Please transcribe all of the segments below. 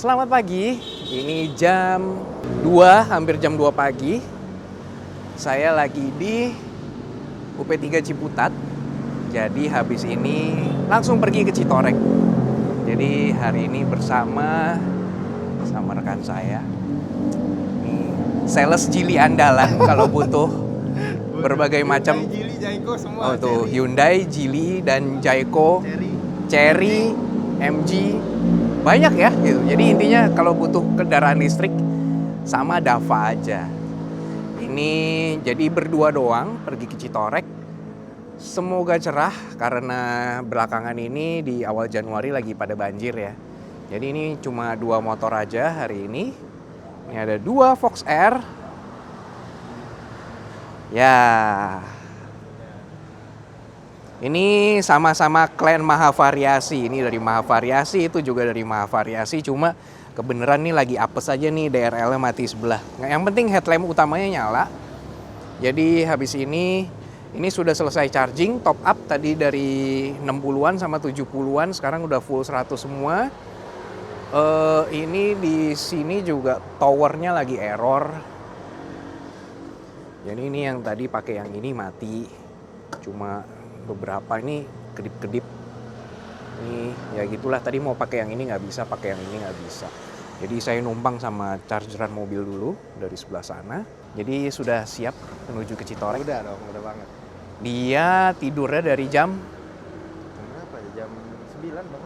Selamat pagi, ini jam 2, hampir jam 2 pagi. Saya lagi di UP3 Ciputat. Jadi habis ini langsung pergi ke Citorek. Jadi hari ini bersama rekan saya. Ini sales Geely andalan kalau butuh berbagai macam. Geely, Jayco semua. Oh tuh, Hyundai, Geely dan Jayco, Chery, MG. Banyak ya gitu. Jadi intinya kalau butuh kendaraan listrik sama Dava aja. Ini jadi berdua doang pergi ke Citorek. Semoga cerah karena belakangan ini di awal Januari lagi pada banjir ya. Jadi ini cuma 2 motor aja hari ini. Ini ada 2 Fox R. Ya. Ini sama-sama klan Mahavariasi. Ini dari Mahavariasi, itu juga dari Mahavariasi. Cuma kebenaran nih lagi apes aja nih, DRL-nya mati sebelah. Yang penting headlamp utamanya nyala. Jadi habis ini sudah selesai charging, top up tadi dari 60-an sama 70-an. Sekarang udah full 100 semua. Ini di sini juga towernya lagi error. Jadi ini yang tadi pakai yang ini mati. Cuma beberapa ini kedip-kedip. Ini ya gitulah, tadi mau pakai yang ini nggak bisa, pakai yang ini nggak bisa. Jadi saya numpang sama chargeran mobil dulu dari sebelah sana. Jadi sudah siap menuju ke Citorek. Udah dong, udah banget. Dia tidurnya dari jam Berapa ya? Jam 9 bang.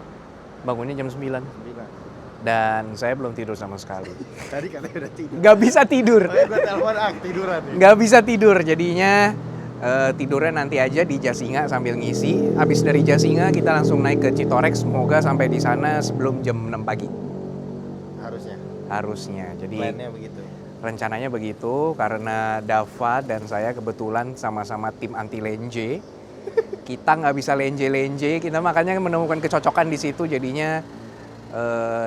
bangunnya jam 9. 9. Dan saya belum tidur sama sekali. Tadi katanya udah tidur. Nggak bisa tidur. Oh, gue telepon tiduran nih. Nggak bisa tidur, jadinya tidurnya nanti aja di Jasinga sambil ngisi. Habis dari Jasinga kita langsung naik ke Citorek. Semoga sampai di sana sebelum jam 6 pagi. Harusnya. Jadi plannya begitu. rencananya begitu karena Dava dan saya kebetulan sama-sama tim anti lenje. Kita nggak bisa lenje-lenje, kita makanya menemukan kecocokan di situ. Jadinya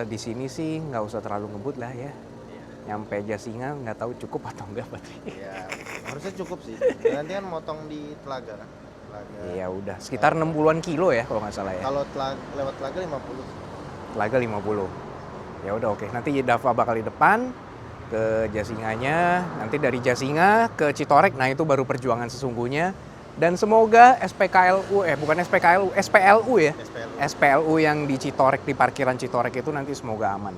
di sini sih nggak usah terlalu ngebut lah ya. Nyampe Jasinga nggak tahu cukup atau enggak baterai. Ya, harusnya cukup sih. Nanti kan motong di Telaga. Iya udah, sekitar 60-an kilo ya kalau nggak salah ya. Kalau lewat Telaga 50. Telaga 50. Ya udah oke. Nanti Dava bakal di depan ke Jasinganya. Nanti dari Jasinga ke Citorek, nah itu baru perjuangan sesungguhnya. Dan semoga SPKLU, bukan SPKLU, SPLU ya. SPLU yang di Citorek, di parkiran Citorek itu nanti semoga aman.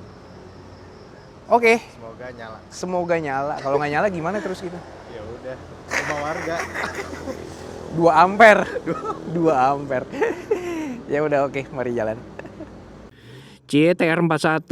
Oke. Semoga nyala. Kalau nggak nyala gimana terus gitu? Ya udah, rumah warga. 2 ampere. 2 ampere. Ya udah oke, mari jalan. CTR41.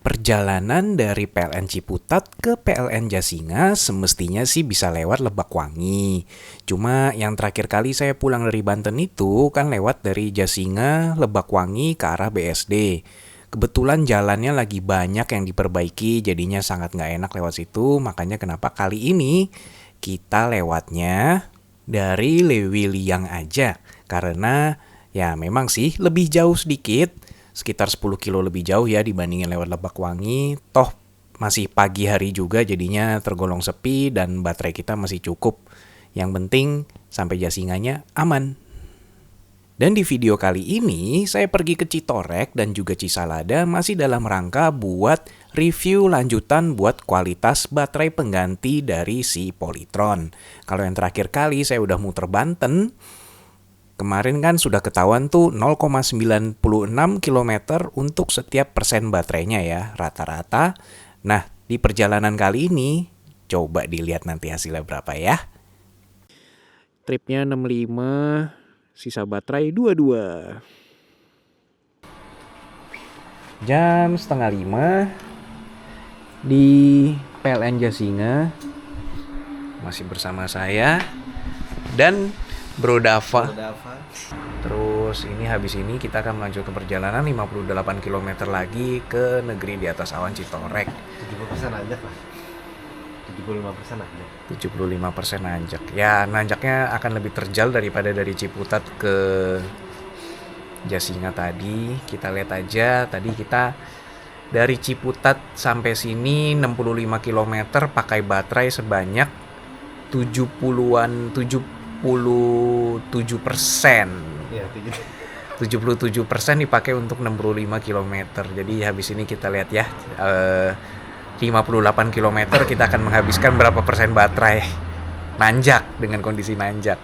Perjalanan dari PLN Ciputat ke PLN Jasinga semestinya sih bisa lewat Lebakwangi. Cuma yang terakhir kali saya pulang dari Banten itu kan lewat dari Jasinga, Lebakwangi ke arah BSD. Kebetulan jalannya lagi banyak yang diperbaiki, jadinya sangat nggak enak lewat situ. Makanya kenapa kali ini kita lewatnya dari Lewiliang aja. Karena ya memang sih lebih jauh sedikit, sekitar 10 kilo lebih jauh ya dibandingin lewat Lebakwangi. Toh masih pagi hari juga jadinya tergolong sepi dan baterai kita masih cukup. Yang penting sampai Jasinganya aman. Dan di video kali ini saya pergi ke Citorek dan juga Cisalada masih dalam rangka buat review lanjutan buat kualitas baterai pengganti dari si Polytron. Kalau yang terakhir kali saya udah muter Banten, kemarin kan sudah ketahuan tuh 0,96 km untuk setiap persen baterainya ya rata-rata. Nah di perjalanan kali ini coba dilihat nanti hasilnya berapa ya. Tripnya 65. Sisa baterai 22. Jam 4:30 di PLN Jasinga. Masih bersama saya dan Bro Dava. Terus ini habis ini kita akan melanjutkan perjalanan 58 km lagi ke negeri di atas awan Citorek. 70% aja lah. 75% aja. 75% nanjak. Ya, nanjaknya akan lebih terjal daripada dari Ciputat ke Jasinga tadi. Kita lihat aja, tadi kita dari Ciputat sampai sini 65 km pakai baterai sebanyak 77%. Iya, 77% dipakai untuk 65 km. Jadi habis ini kita lihat ya, 58 km kita akan menghabiskan berapa persen baterai. Nanjak, dengan kondisi nanjak.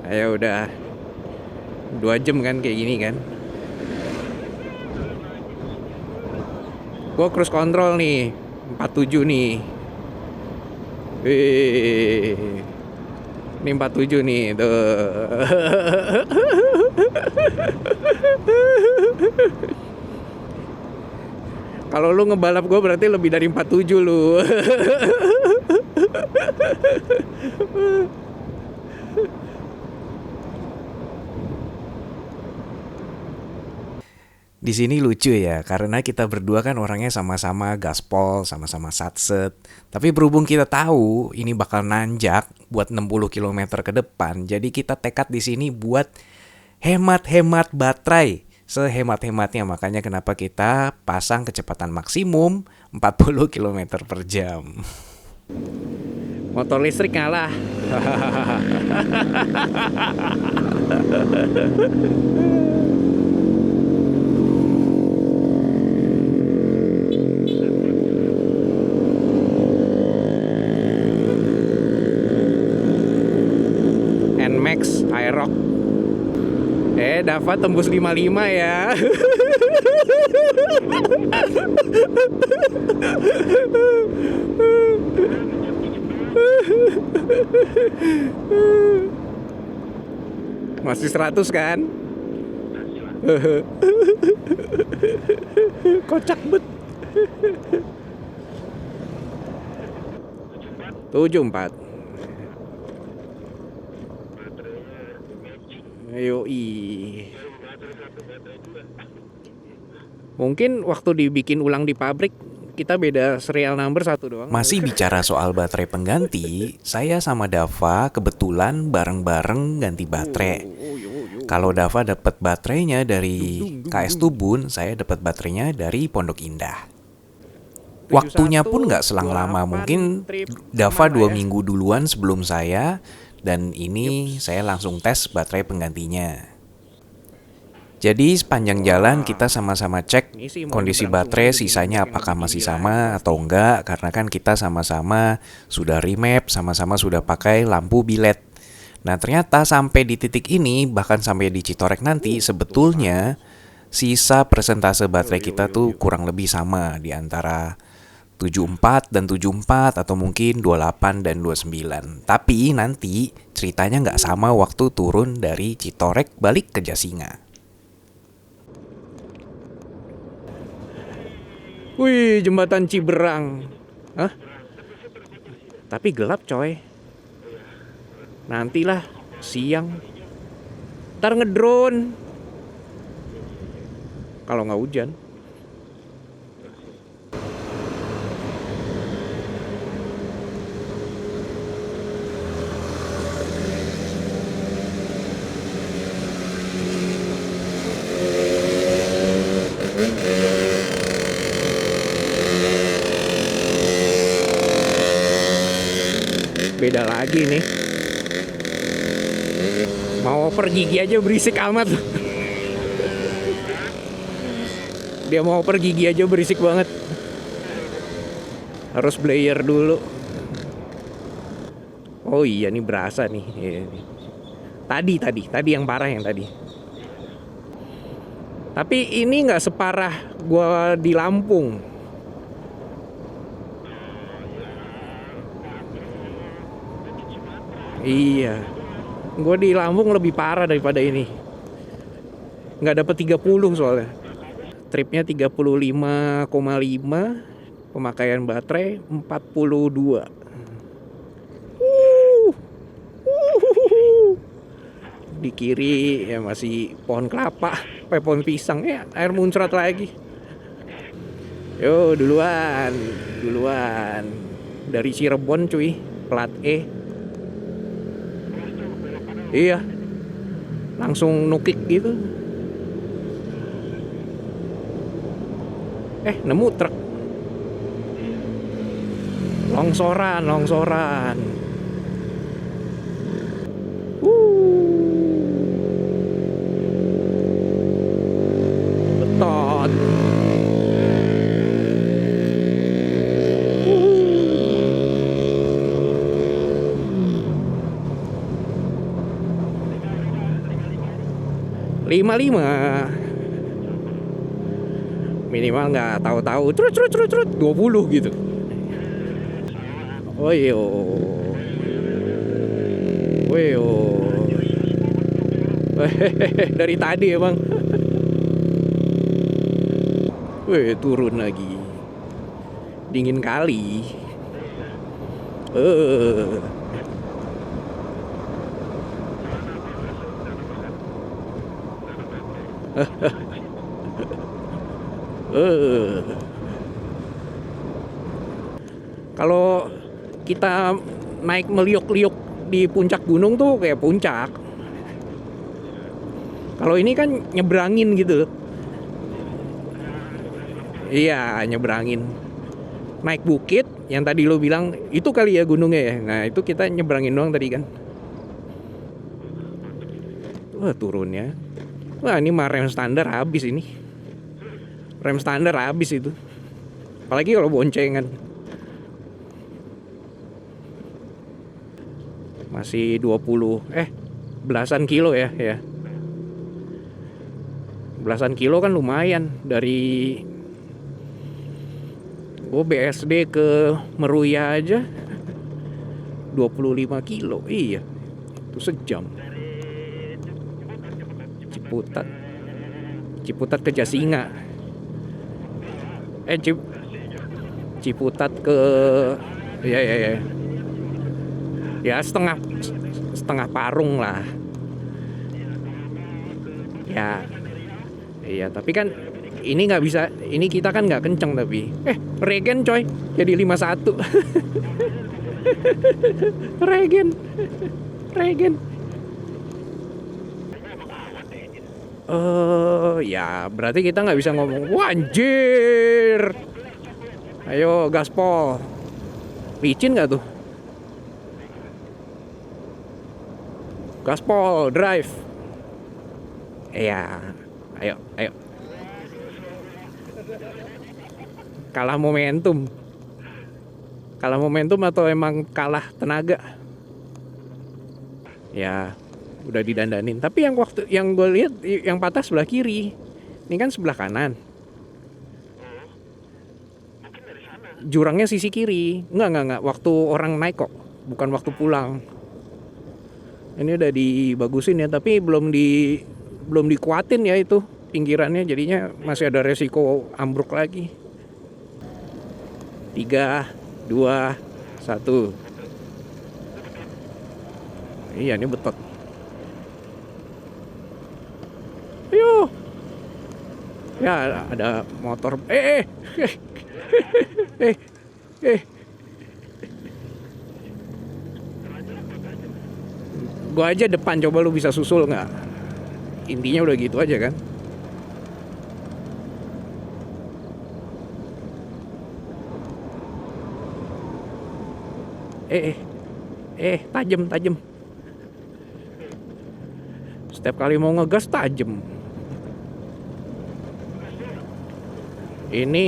Ayo udah 2 jam kan kayak gini kan. Gua cruise control nih 47 nih. Ini 47 nih tuh. Kalau lu ngebalap gue berarti lebih dari 47 lu. Di sini lucu ya, karena kita berdua kan orangnya sama-sama gaspol, sama-sama satset. Tapi berhubung kita tahu ini bakal nanjak buat 60 km ke depan, jadi kita tekad di sini buat hemat-hemat baterai sehemat-hematnya. Makanya kenapa kita pasang kecepatan maksimum 40 km per jam. Motor listrik ngalah. NMAX Aerox. Dava tembus 55 ya. Masih 100 kan? Kocak bet. 74. Yoi. Mungkin waktu dibikin ulang di pabrik kita beda serial number 1 doang. Masih bicara soal baterai pengganti, saya sama Dava kebetulan bareng-bareng ganti baterai. Kalau Dava dapat baterainya dari KS Tubun, saya dapat baterainya dari Pondok Indah. Waktunya pun nggak selang lama, mungkin Dava 2 minggu duluan sebelum saya. Dan ini saya langsung tes baterai penggantinya. Jadi sepanjang jalan kita sama-sama cek kondisi baterai sisanya apakah masih sama atau enggak. Karena kan kita sama-sama sudah remap, sama-sama sudah pakai lampu bilet. Nah ternyata sampai di titik ini, bahkan sampai di Citorek nanti, sebetulnya sisa persentase baterai kita tuh kurang lebih sama di antara 74 dan 74 atau mungkin 28 dan 29. Tapi nanti ceritanya nggak sama waktu turun dari Citorek balik ke Jasinga. Wih, jembatan Ciberang. Hah? Tapi gelap coy. Nantilah siang. Ntar ngedrone. Kalau nggak hujan. Beda lagi nih. Mau oper gigi aja berisik amat. Dia mau oper gigi aja berisik banget. Harus blayer dulu. Oh iya nih berasa nih. Tadi yang parah yang tadi. Tapi ini nggak separah gua di Lampung. Iya, gue di Lampung lebih parah daripada ini. Nggak dapet 30 soalnya. Tripnya 35,5, pemakaian baterai 42. Di kiri ya masih pohon kelapa, pohon pisang ya, air muncrat lagi. Yo duluan. Dari Cirebon cuy, plat E. Iya, langsung nukik gitu. Nemu truk. Longsoran. 55. Minimal nggak tahu-tahu trut 20 gitu. Woyo. Woyo. Dari tadi emang. Wih, turun lagi. Dingin kali. Eh. Kalau kita naik meliuk-liuk di puncak gunung tuh kayak puncak. Kalau ini kan nyebrangin gitu. Iya, nyebrangin. Naik bukit yang tadi lo bilang itu kali ya gunungnya ya. Nah, itu kita nyebrangin doang tadi kan. Wah, turunnya. Wah, ini mah rem standar habis ini. Rem standar habis itu. Apalagi kalau boncengan. Masih 20 belasan kilo ya. Belasan kilo kan lumayan dari BSD ke Meruya aja 25 kilo. Iya. Itu sejam. Ciputat ke Jasinga. Ciputat ke ya. Ya setengah parung lah. Ya. Iya, tapi kan ini nggak bisa. Ini kita kan nggak kenceng tapi. Regen coy. Jadi 51. Regen. Ya berarti kita nggak bisa ngomong anjir. Ayo gaspol. Licin nggak tuh? Gaspol, drive. Iya, ayo. Kalah momentum atau emang kalah tenaga? Ya. Udah didandanin. Tapi yang gue lihat yang patah sebelah kiri. Ini kan sebelah kanan. Jurangnya sisi kiri. Enggak. Waktu orang naik kok, bukan waktu pulang. Ini udah dibagusin ya, tapi belum dikuatin ya itu pinggirannya, jadinya masih ada resiko ambruk lagi. 3, 2, 1. Iya, ini betot. Ayo. Ya ada motor. Gua aja depan, coba lu bisa susul nggak? Intinya udah gitu aja kan. Tajam. Setiap kali mau ngegas tajam. Ini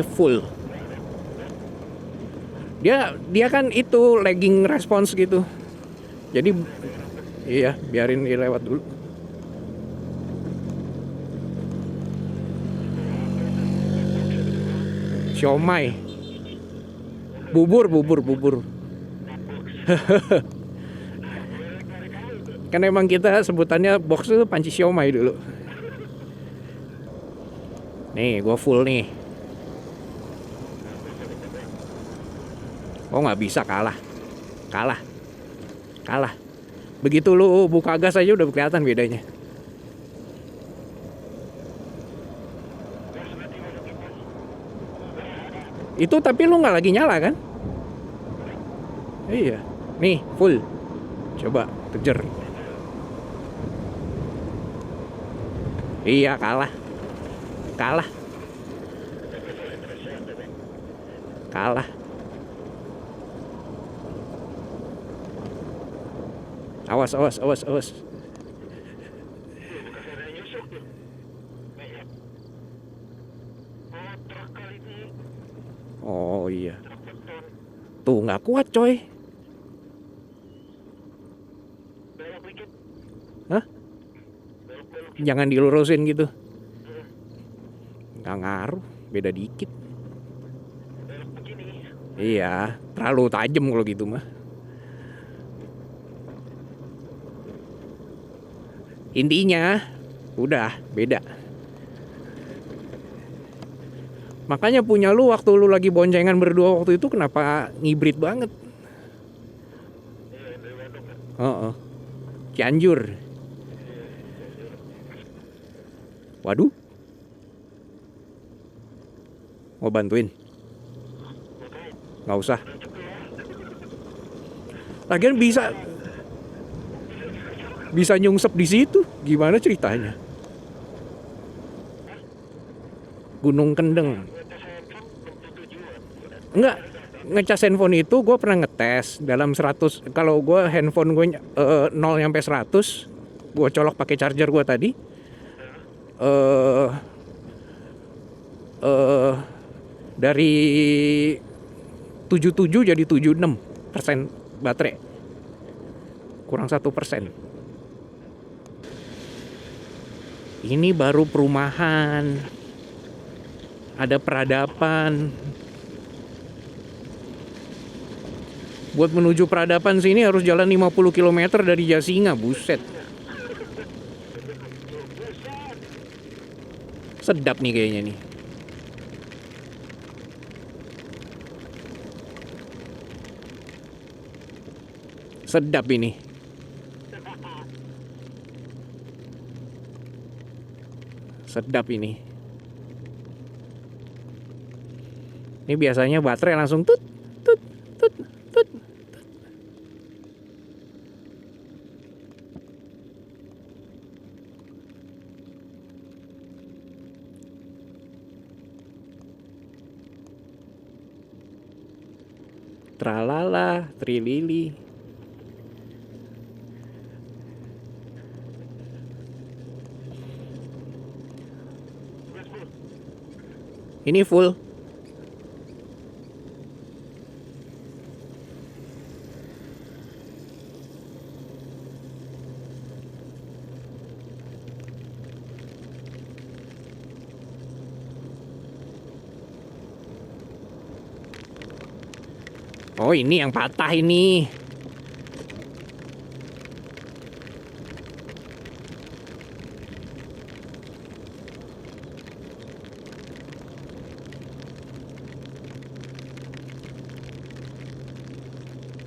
full. Dia kan itu lagging response gitu. Jadi iya, biarin dia lewat dulu. Siomay. Bubur. Kan emang kita sebutannya box itu panci siomay dulu. Nih, gua full nih. Oh, nggak bisa kalah. Begitu lu buka gas aja udah kelihatan bedanya. Itu tapi lu nggak lagi nyala kan? Iya. Nih, full. Coba kejar. Iya, kalah. Awas. Oh iya. Tuh nggak kuat coy. Hah? Jangan dilurusin gitu. Nggak ngaruh, beda dikit. Iya, terlalu tajam kalau gitu mah. Intinya udah beda. Makanya punya lu waktu lu lagi boncengan berdua waktu itu kenapa ngibrit banget? Oh, Cianjur. Waduh. Mau bantuin? Nggak usah. Lagian bisa nyungsep di situ. Gimana ceritanya? Gunung Kendeng. Enggak, ngecas handphone itu gue pernah ngetes dalam 100. Kalau gue handphone gue 0 sampai 100, gue colok pakai charger gue tadi. Dari 77 jadi 76% baterai. Kurang 1%. Ini baru perumahan. Ada peradaban. Buat menuju peradaban sini harus jalan 50 km dari Jasinga, buset. Sedap nih kayaknya nih. Sedap ini. Sedap ini. Ini biasanya baterai langsung tut tut tut tut. Tralala, trilili. Ini full. Oh, ini yang patah ini.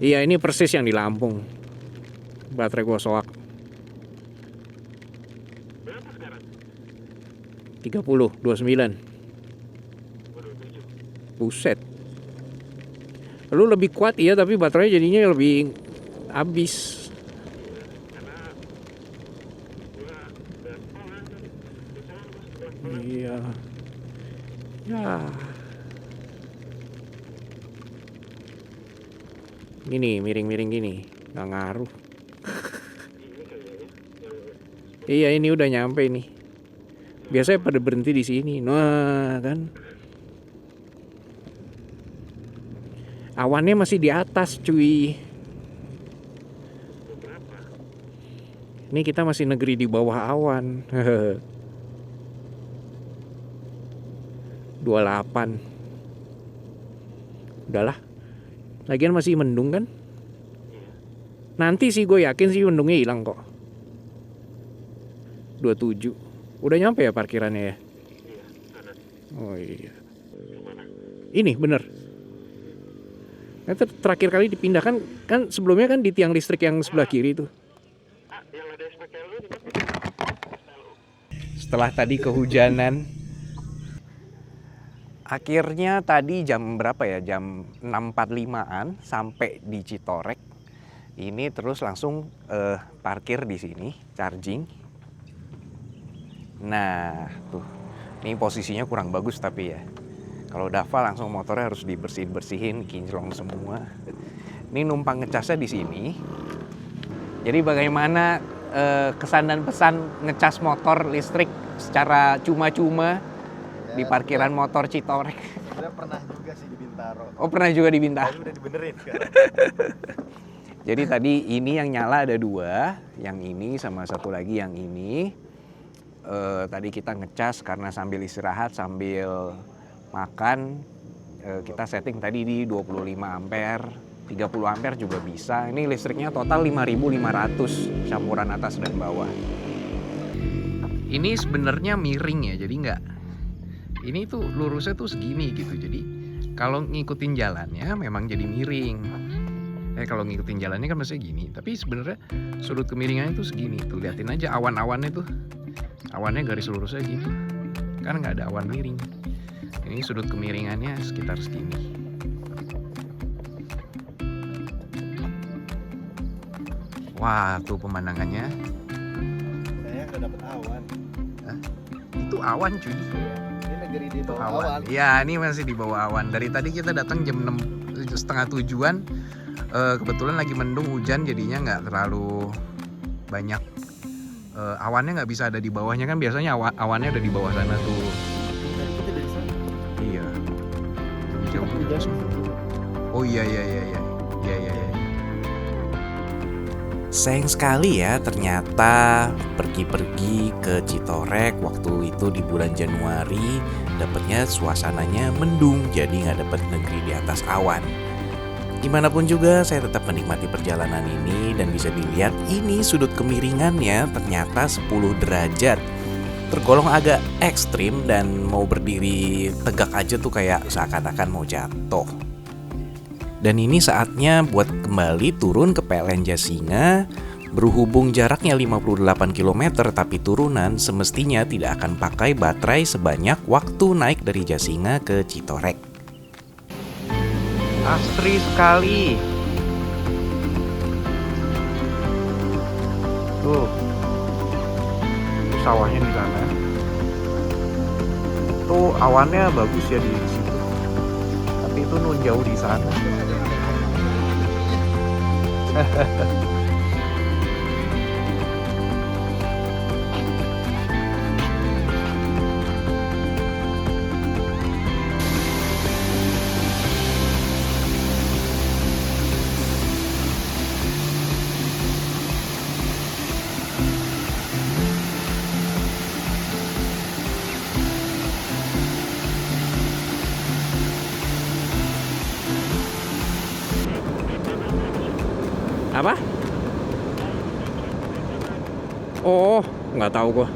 Iya, ini persis yang di Lampung. Baterai gua soak. 30, 29. Buset. Lu lebih kuat iya, tapi baterainya jadinya lebih habis. Iya. Ya. Gini, miring-miring gini. Nggak ngaruh. Iya, ini udah nyampe nih. Biasanya pada berhenti di sini. Nah, kan. Awannya masih di atas, cuy. Ini kita masih negeri di bawah awan. 28. Udahlah. Lagian masih mendung kan? Nanti sih gue yakin sih mendungnya hilang kok. 27. Udah nyampe ya parkirannya ya? Oh iya. Ini bener. Itu terakhir kali dipindahkan kan sebelumnya kan di tiang listrik yang sebelah kiri itu. Setelah tadi kehujanan, akhirnya tadi jam berapa ya? Jam 6.45-an sampai di Citorek. Ini terus langsung parkir di sini, charging. Nah, tuh. Ini posisinya kurang bagus tapi ya. Kalau Dava langsung motornya harus dibersihin, kinclong semua. Ini numpang ngecasnya di sini. Jadi bagaimana kesan dan pesan ngecas motor listrik secara cuma-cuma ya, di parkiran motor Citorek. Udah pernah juga sih di Bintaro. Oh, pernah juga di Bintaro. Tapi udah dibenerin sekarang. Jadi tadi ini yang nyala ada 2, yang ini sama satu lagi yang ini. tadi kita ngecas karena sambil istirahat, sambil makan, kita setting tadi di 25 ampere, 30 ampere juga bisa. Ini listriknya total 5.500 campuran atas dan bawah. Ini sebenarnya miring ya, jadi nggak. Ini tuh lurusnya tuh segini gitu, jadi kalau ngikutin jalannya memang jadi miring. Kalau ngikutin jalannya kan mestinya gini, tapi sebenarnya sudut kemiringannya tuh segini. Tuh liatin aja awan-awannya tuh, awannya garis lurusnya gitu, kan nggak ada awan miring. Ini sudut kemiringannya sekitar segini. Wah, tuh pemandangannya. Saya nggak dapet awan. Hah? Itu awan cuy. Ini negeri di Itu bawah awan. awan. Ya, ini masih di bawah awan. Dari tadi kita datang jam 6, setengah 7-an. Kebetulan lagi mendung, hujan, jadinya nggak terlalu banyak. Awannya nggak bisa ada di bawahnya, kan biasanya awannya ada di bawah sana tuh. Tadi kita dari sana. Iya. Jauh. Di jalan. Oh iya. Sayang sekali ya, ternyata pergi-pergi ke Citorek waktu itu di bulan Januari dapatnya suasananya mendung, jadi nggak dapat negeri di atas awan. Gimana pun juga saya tetap menikmati perjalanan ini, dan bisa dilihat ini sudut kemiringannya ternyata 10 derajat. Tergolong agak ekstrim dan mau berdiri tegak aja tuh kayak seakan-akan mau jatuh. Dan ini saatnya buat kembali turun ke PLN Jasinga. Berhubung jaraknya 58 km tapi turunan, semestinya tidak akan pakai baterai sebanyak waktu naik dari Jasinga ke Citorek. Asri sekali. Tuh. Sawahnya di sana. Tuh awannya bagus ya di situ. Tapi itu nun jauh di sana. Apa? Oh, nggak tahu gua.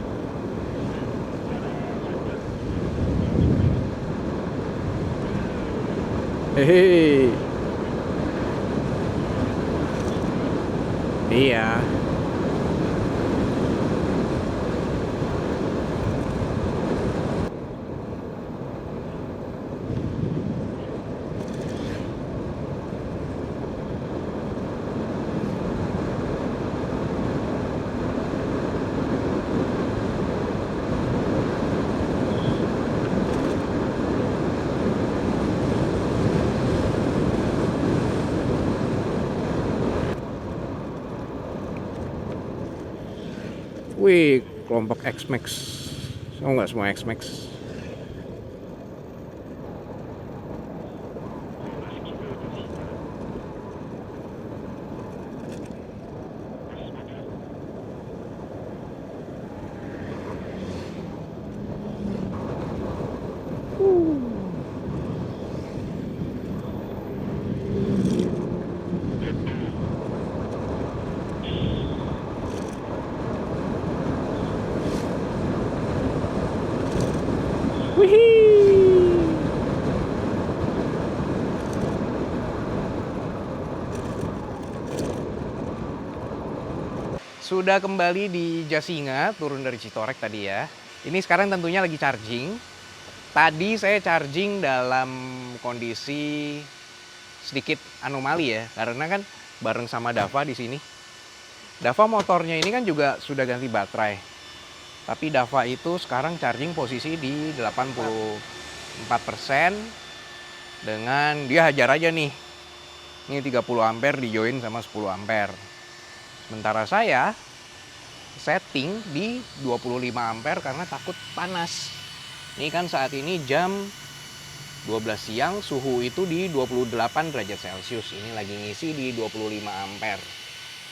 Hehehe. Iya. Wih, kelompok X-Max. Oh, nggak semua X-Max. Sudah kembali di Jasinga, turun dari Citorek tadi ya. Ini sekarang tentunya lagi charging. Tadi saya charging dalam kondisi sedikit anomali ya, karena kan bareng sama Dava di sini. Dava motornya ini kan juga sudah ganti baterai. Tapi Dava itu sekarang charging posisi di 84%, dengan dia hajar aja nih. Ini 30 ampere di join sama 10 ampere. Sementara saya setting di 25 ampere karena takut panas. Ini kan saat ini jam 12 siang, suhu itu di 28 derajat Celcius. Ini lagi ngisi di 25 ampere.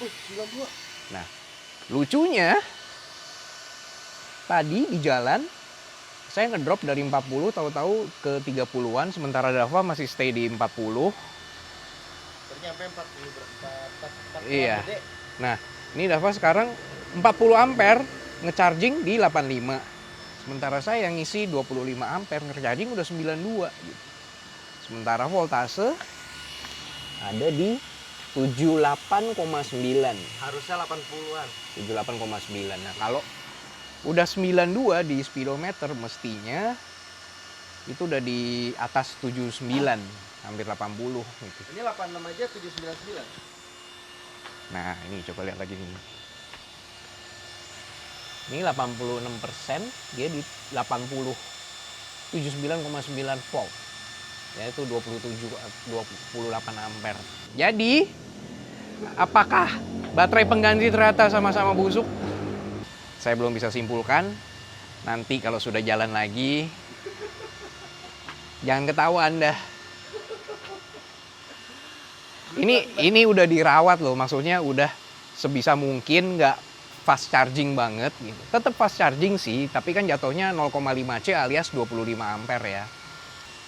92. Nah, lucunya tadi di jalan saya ngedrop dari 40 tahu-tahu ke 30-an, sementara Dava masih stay di 40. Ternyata 40 berapa? Iya. Nah, ini Dava sekarang 40 ampere ngecharging di 85. Sementara saya yang ngisi 25 ampere ngecharging udah 92 gitu. Sementara voltase ada di 78,9. Harusnya 80-an. 78,9. Nah, kalau udah 92 di speedometer mestinya itu udah di atas 79, hampir 80 gitu. Ini 86 aja 799. Nah, ini coba lihat lagi nih. Ini 86%, dia di 80 79,9 volt. Yaitu 28 ampere. Jadi, apakah baterai pengganti ternyata sama-sama busuk? Saya belum bisa simpulkan. Nanti kalau sudah jalan lagi, jangan ketawa Anda. Ini udah dirawat loh, maksudnya udah sebisa mungkin nggak fast charging banget gitu. Tetap fast charging sih, tapi kan jatuhnya 0,5C alias 25 ampere ya.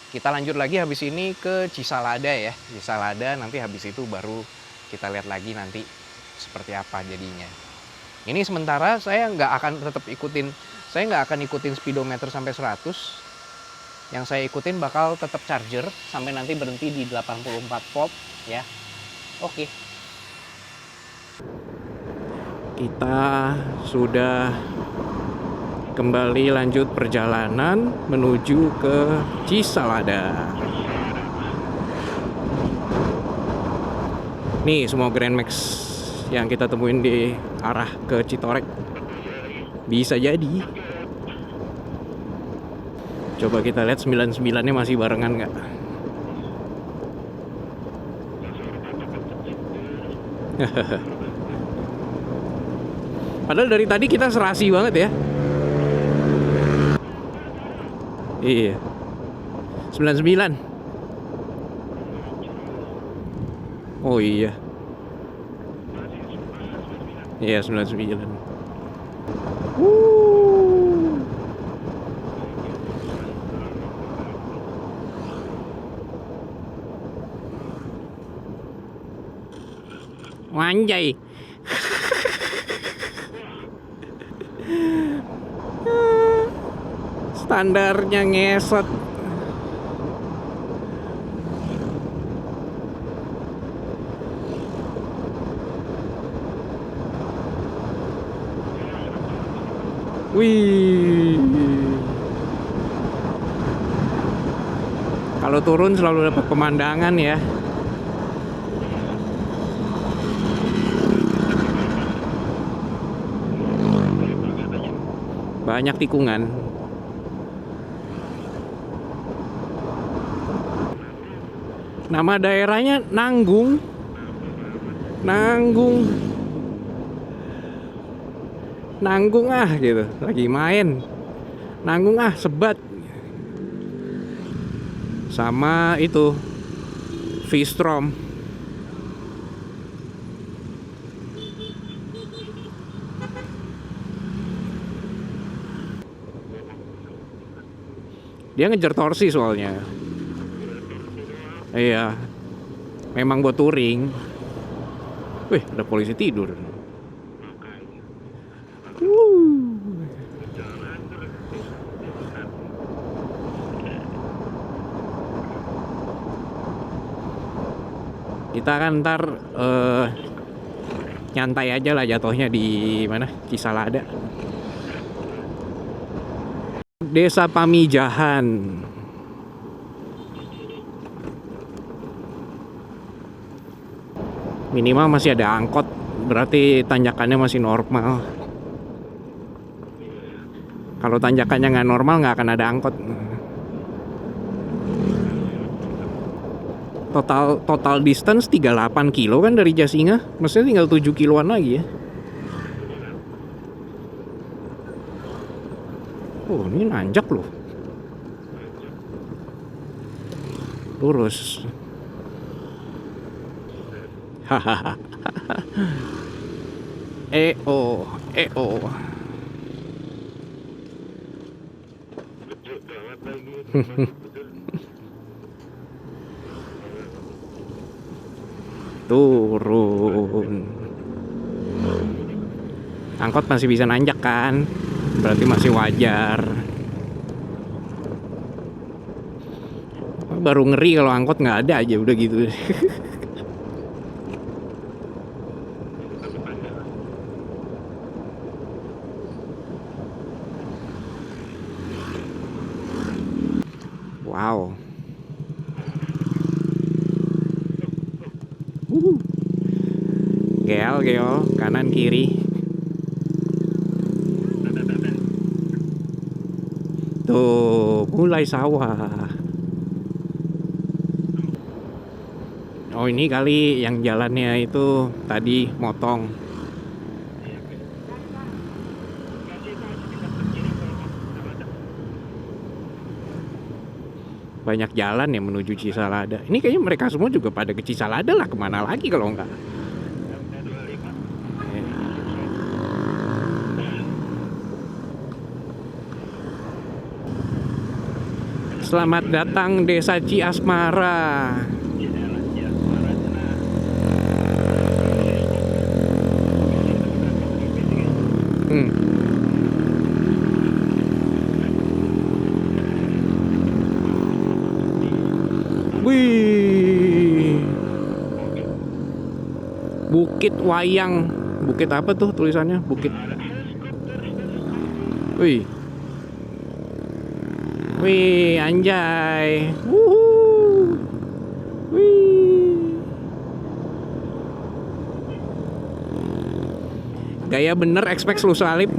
Kita lanjut lagi habis ini ke Cisalada ya. Cisalada nanti habis itu baru kita lihat lagi nanti seperti apa jadinya. Ini sementara saya nggak akan ikutin speedometer sampai 100. Yang saya ikutin bakal tetap charger sampai nanti berhenti di 84 volt ya. Oke. Kita sudah kembali lanjut perjalanan menuju ke Cisalada. Nih semua Grand Max yang kita temuin di arah ke Citorek. Bisa jadi. Coba kita lihat 99-nya masih barengan nggak? Padahal dari tadi kita serasi banget ya. Iya. 99. Oh iya. Iya 99. Anjay. Standarnya ngesot. Wih. Kalau turun selalu dapat pemandangan ya. Banyak tikungan. Nama daerahnya Nanggung. Nanggung ah gitu. Lagi main. Nanggung ah sebat. Sama itu V-Strom. Dia ngejar torsi soalnya. Iya. Memang buat touring. Wih, ada polisi tidur. Kita kan ntar nyantai aja lah jatuhnya di mana? Cisalada. Desa Pamijahan. Minimal masih ada angkot, berarti tanjakannya masih normal. Kalau tanjakannya nggak normal nggak akan ada angkot. Total distance 38 kilo kan dari Jasinga. Maksudnya tinggal 7 kiloan lagi ya. Oh ini nanjak loh. Lurus. Hahaha. Turun. Angkot masih bisa nanjak kan? Berarti masih wajar. Baru ngeri kalau angkot nggak ada aja udah gitu. Wow. Gel, kanan kiri. Tuh, mulai sawah. Oh, ini kali yang jalannya itu tadi motong. Banyak jalan ya menuju Cisalada. Ini kayaknya mereka semua juga pada ke Cisalada lah, kemana lagi kalau enggak. Selamat datang Desa Ciasmara. Wih, Bukit Wayang. Bukit apa tuh tulisannya? Bukit. Wih, wih, anjay. Wuhu. Wih. Gaya bener expect lu salib.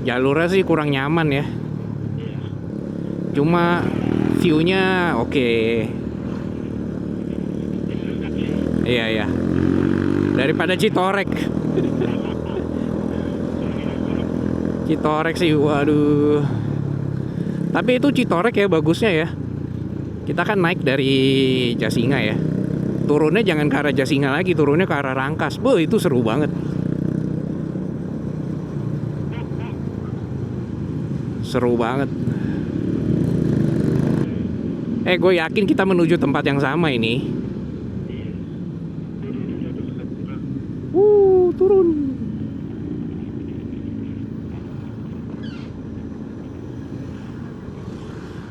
Jalurnya sih kurang nyaman ya. Cuma view-nya oke. Iya. Daripada Citorek. Citorek sih, waduh. Tapi itu Citorek ya bagusnya ya. Kita kan naik dari Jasinga ya. Turunnya jangan ke arah Jasinga lagi, turunnya ke arah Rangkas. Boh, itu seru banget. Seru banget. Gue yakin kita menuju tempat yang sama ini. Turun.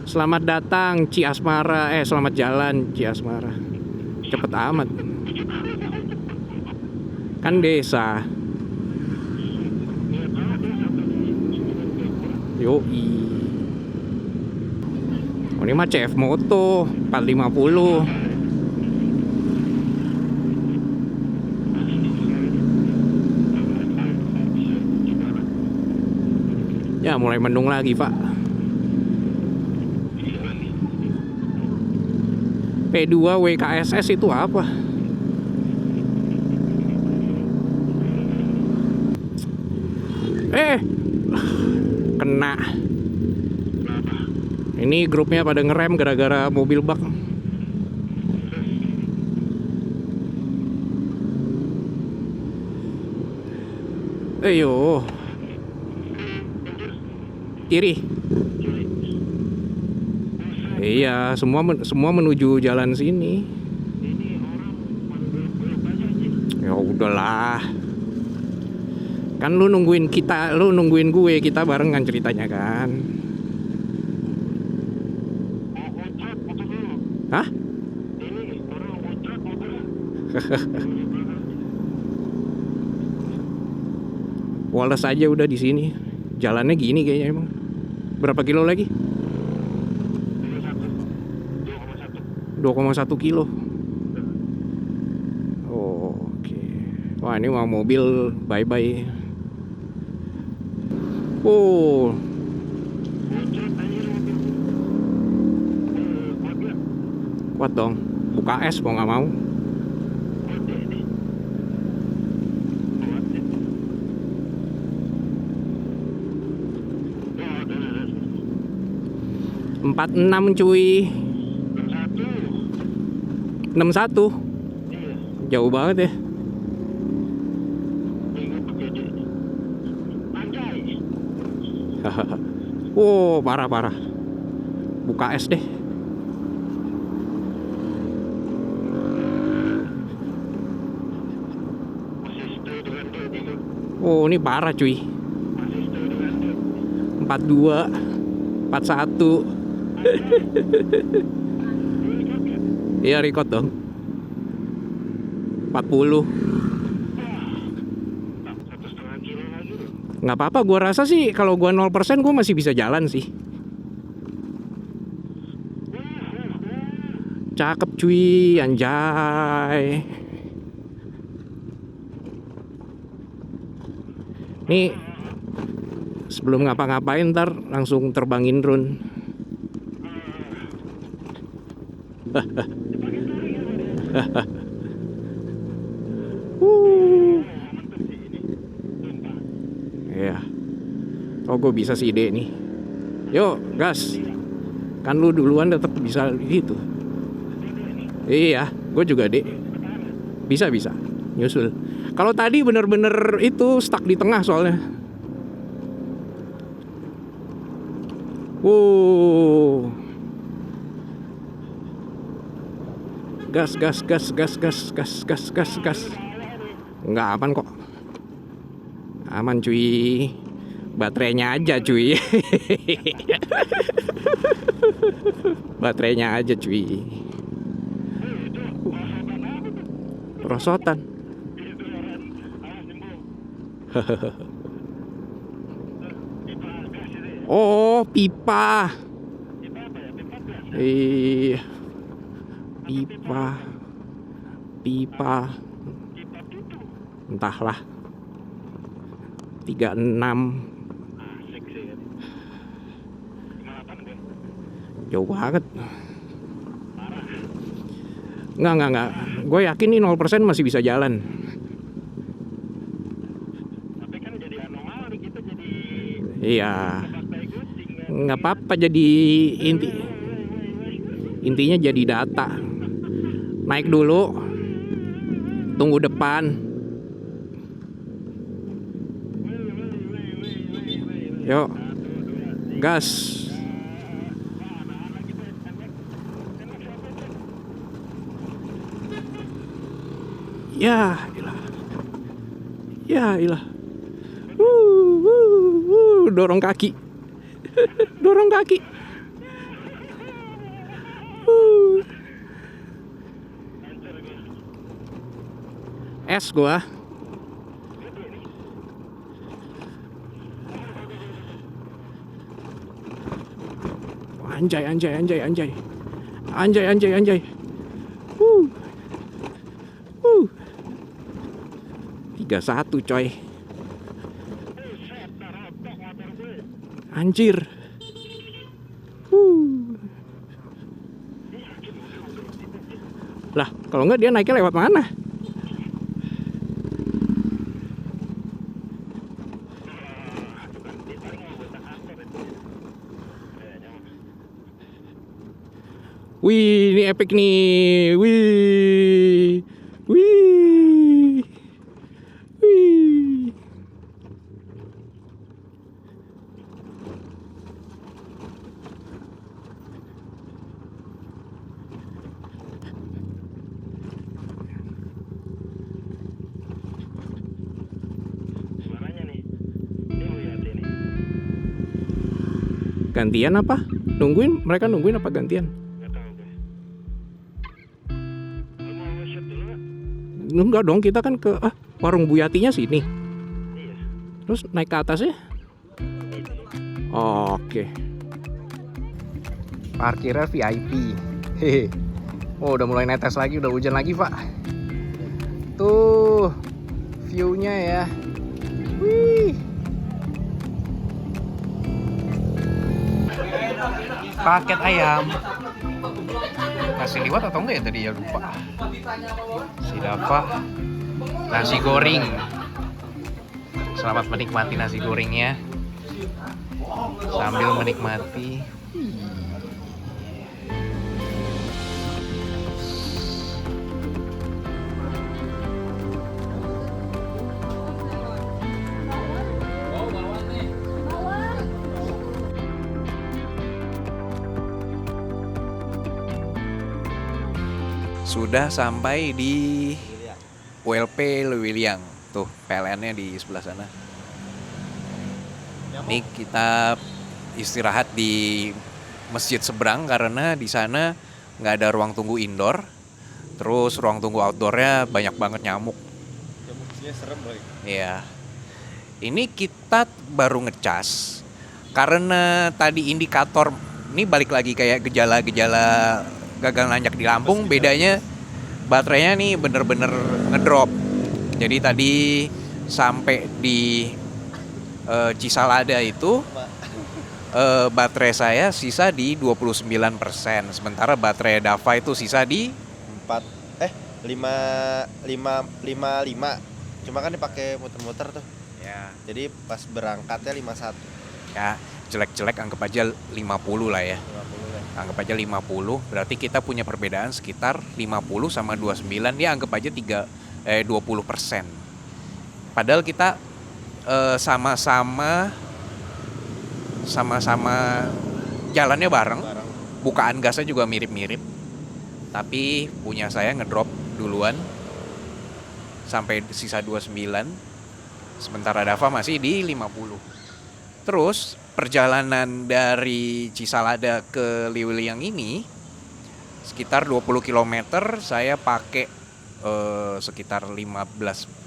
Selamat datang Ciasmara. Selamat jalan Ciasmara. Cepet amat. Kan desa. Yoi. Oh, ini mah CF Moto 450. Ya, mulai mendung lagi, Pak. P2 WKSS itu apa? Kena. Ini grupnya pada ngerem gara-gara mobil bak. Ayo. Kiri. Iya, semua menuju jalan sini. Ya udahlah. Kan lu nungguin gue, kita barengan ceritanya kan. Hah? Wales aja udah di sini. Jalannya gini kayaknya emang. Berapa kilo lagi? 2,1 kilo. Oke. Wah, ini mau mobil bye-bye. Kuat dong. Buka es mau nggak mau. Empat enam cuy. 61. Jauh banget ya. Oh, parah. Buka es deh. Oh, ini parah cuy. 42, 41. Iya, record dong. 40. Nggak apa-apa, gue rasa sih kalau gue 0% gue masih bisa jalan sih. Cakep cuy, anjay. Nih, sebelum ngapa-ngapain ntar langsung terbangin drone. Iya. Oh, gue bisa sih ide nih. Yuk, gas. Kan lu duluan tetap bisa gitu. Iya, gue juga dek. Bisa. Nyusul. Kalau tadi bener-bener itu stuck di tengah soalnya. Wow. Gas. Nggak aman kok. Aman cuy. Baterainya aja cuy. Baterainya aja cuy. Rosotan. Oh, pipa. Iya. Pipa. Entahlah. 36. Jauh banget. Enggak. Gue yakin nih 0% masih bisa jalan. Tapi kan jadi anomali kita jadi. Iya. Nggak apa-apa, jadi intinya jadi data. Naik dulu. Tunggu depan. Yuk. Gas. Ya ilah. Dorong kaki. Es gua. Anjay. 31 coy. Anjir. Lah, kalau enggak dia naiknya lewat mana? Wih, ini epic nih. Wih. Mananya nih? Ini lihat ini. Gantian apa? Mereka nungguin apa gantian? Nggak tahu gue. Lu mau shot dulu nggak? Enggak dong, kita kan ke warung Bu Yatinya sini. Iya. Terus naik ke atas ya? Oke. Parkirnya VIP. Hehe. Oh, udah mulai netes lagi, udah hujan lagi, Pak. Tuh view-nya ya. Wih. Paket ayam. Nasi liwet atau enggak ya tadi ya lupa. Si Dava nasi goreng. Selamat menikmati nasi gorengnya sambil menikmati. Sudah sampai di ULP Lewiliang. Tuh PLN-nya di sebelah sana. Ini kita istirahat di masjid seberang karena di sana nggak ada ruang tunggu indoor. Terus ruang tunggu outdoornya banyak banget nyamuk. Nyamuknya serem boy. Iya. Ini kita baru ngecas karena tadi indikator ini balik lagi kayak gejala-gejala gagal nanjak di Lampung. Bedanya baterainya nih bener-bener ngedrop. Jadi tadi sampai di Cisalada itu baterai saya sisa di 29%. Sementara baterai Dava itu sisa di 5. Cuma kan dipakai muter-muter tuh. ya. Jadi pas berangkatnya 51. Ya, jelek-jelek anggap aja 50 lah ya. 50 ya. Anggap aja 50, berarti kita punya perbedaan sekitar 50 sama 29, ya anggap aja 20%. Padahal kita sama-sama jalannya bareng, bukaan gasnya juga mirip-mirip. Tapi punya saya ngedrop duluan sampai sisa 29, sementara Dava masih di 50. Terus perjalanan dari Cisalada ke Lewiliang ini sekitar 20 km saya pakai sekitar 15%.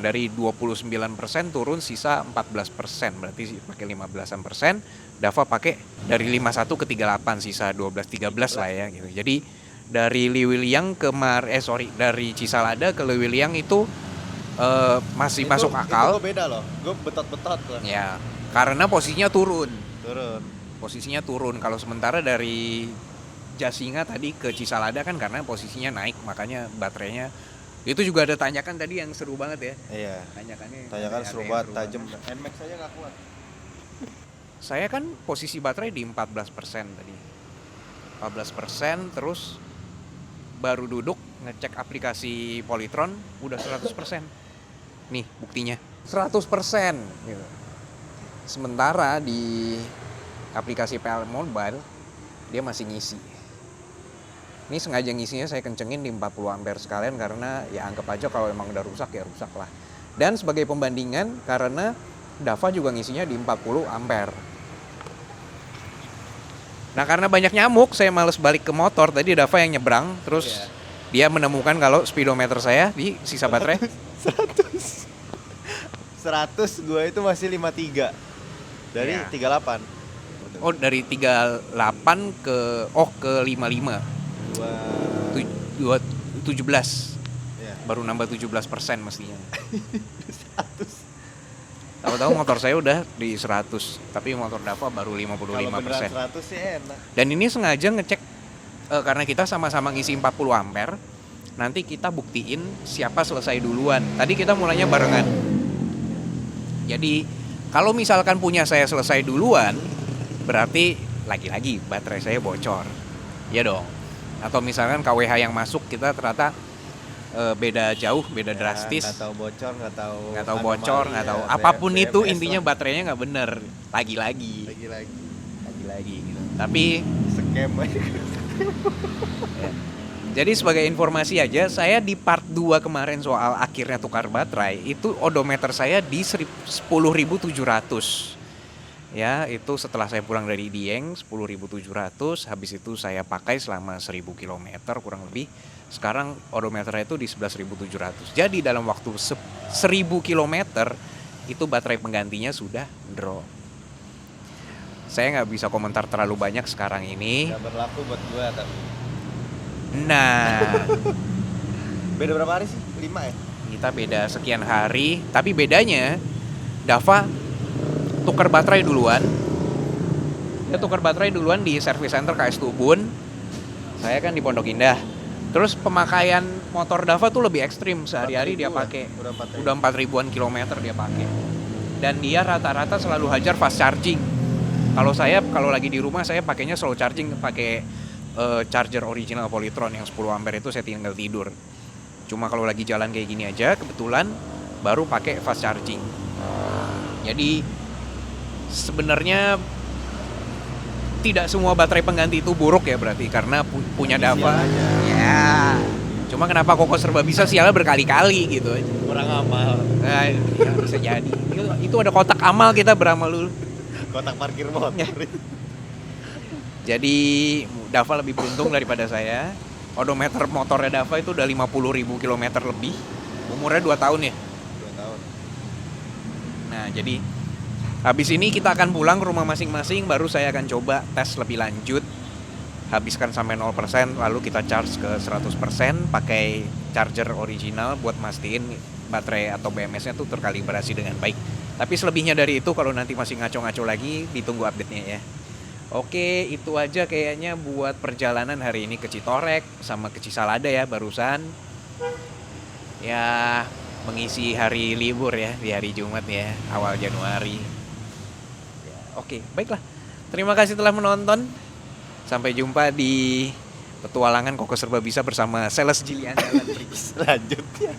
Dari 29% turun sisa 14%, berarti pakai 15%. Dava pakai dari 51 ke 38, sisa 12-13 lah ya gitu. Jadi dari Lewiliang dari Cisalada ke Lewiliang itu masih masuk akal. Itu gue beda loh, gue betot-betot loh. Ya, karena posisinya turun. Turun. Kalau sementara dari Jasinga tadi ke Cisalada kan karena posisinya naik, makanya baterainya itu juga ada tanjakan tadi yang seru banget ya. Iya. Tanjakan seru banget, tajam. Nmax aja nggak kuat. Saya kan posisi baterai di 14% tadi. 14%, terus baru duduk ngecek aplikasi Polytron udah 100%. Nih buktinya 100% gitu. Sementara di aplikasi PL Mobile dia masih ngisi. Ini sengaja ngisinya saya kencengin di 40 ampere sekalian karena ya anggap aja kalau emang udah rusak ya rusak lah. Dan sebagai pembandingan karena Dava juga ngisinya di 40 ampere. Nah karena banyak nyamuk saya males balik ke motor. Tadi Dava yang nyebrang, terus dia menemukan kalau speedometer saya di sisa baterai 100 gue itu masih 53 dari 38. Oh dari 38 ke 55 17. Baru nambah 17% mestinya. 100. Tahu-tahu motor saya udah di 100, tapi motor Dava baru 55%. Kalau beneran 100 sih enak. Dan ini sengaja ngecek karena kita sama-sama ngisi 40 ampere. Nanti kita buktiin siapa selesai duluan. Tadi kita mulainya barengan. Jadi kalau misalkan punya saya selesai duluan, berarti lagi-lagi baterai saya bocor. Ya dong. Atau misalkan KWH yang masuk kita ternyata beda jauh, beda drastis. Nggak tahu bocor, nggak tahu apapun BMS itu lah. intinya baterainya nggak bener. Lagi-lagi gitu. Tapi scam aja. Ya. Jadi sebagai informasi aja, saya di part 2 kemarin soal akhirnya tukar baterai, itu odometer saya di 10.700. Ya, itu setelah saya pulang dari Dieng 10.700, habis itu saya pakai selama 1.000 km kurang lebih. Sekarang odometernya itu di 11.700. Jadi dalam waktu 1.000 km itu baterai penggantinya sudah drop. Saya nggak bisa komentar terlalu banyak sekarang ini. Nggak berlaku buat gue tapi. Nah, beda berapa hari sih? 5 ya? kita beda sekian hari, tapi bedanya Dava tukar baterai duluan. Dia tukar baterai duluan di service center KS Tubun. Saya kan di Pondok Indah. Terus pemakaian motor Dava tuh lebih ekstrim. Sehari-hari dia 4.000-an, pakai udah 4.000. udah 4.000-an kilometer dia pakai. Dan dia rata-rata selalu hajar fast charging. Kalau lagi di rumah saya pakainya slow charging, pakai charger original Polytron yang 10 ampere itu saya tinggal tidur. Cuma kalau lagi jalan kayak gini aja kebetulan baru pakai fast charging. Jadi sebenarnya tidak semua baterai pengganti itu buruk ya berarti karena punya Dava. Ya. Cuma kenapa Koko serba bisa sialnya berkali-kali gitu aja. Kurang amal. Nah, ya bisa jadi. Itu ada kotak amal kita beramal dulu. Kotak parkir motor. Jadi Dava lebih beruntung daripada saya. Odometer motornya Dava itu udah 50.000 km lebih. Umurnya 2 tahun ya. 2 tahun. Nah, jadi habis ini kita akan pulang ke rumah masing-masing, baru saya akan coba tes lebih lanjut. Habiskan sampai 0%, lalu kita charge ke 100% pakai charger original buat mastiin baterai atau BMS-nya tuh terkalibrasi dengan baik. Tapi selebihnya dari itu kalau nanti masih ngaco-ngaco lagi, ditunggu update-nya ya. Oke, itu aja kayaknya buat perjalanan hari ini ke Citorek sama ke Cisalada ya barusan. Ya, mengisi hari libur ya di hari Jumat ya, awal Januari. Oke, baiklah. Terima kasih telah menonton. Sampai jumpa di petualangan Koko Serba Bisa bersama Sales Jili Andalan berikut. Selanjutnya.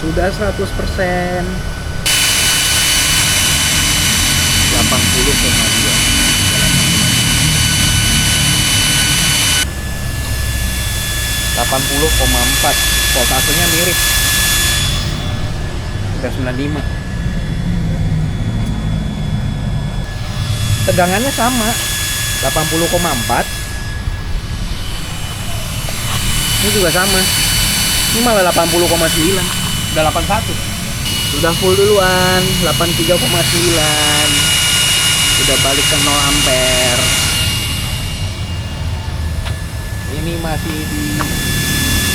Sudah 100%. 80,4. Voltasenya mirip. Udah 95. Tegangannya sama 80,4. Ini juga sama. Ini malah 80,9. Udah 81. Udah full duluan 83,9. Udah balik ke 0 ampere. Ini masih di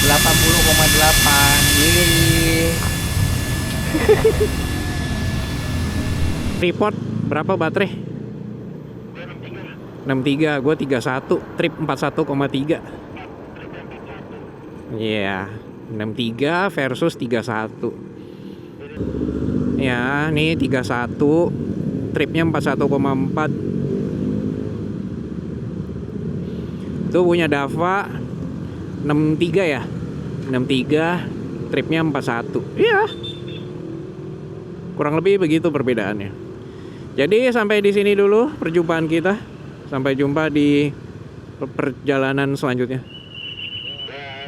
80,8. Report berapa baterai? 63, gue 31, trip 41,3. Iya, 63 versus 31. Ya, nih 31, tripnya 41,4. Itu punya Dava 63 ya. 63, tripnya 41. Iya. Kurang lebih begitu perbedaannya. Jadi sampai di sini dulu perjumpaan kita. Sampai jumpa di perjalanan selanjutnya.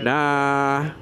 Dah.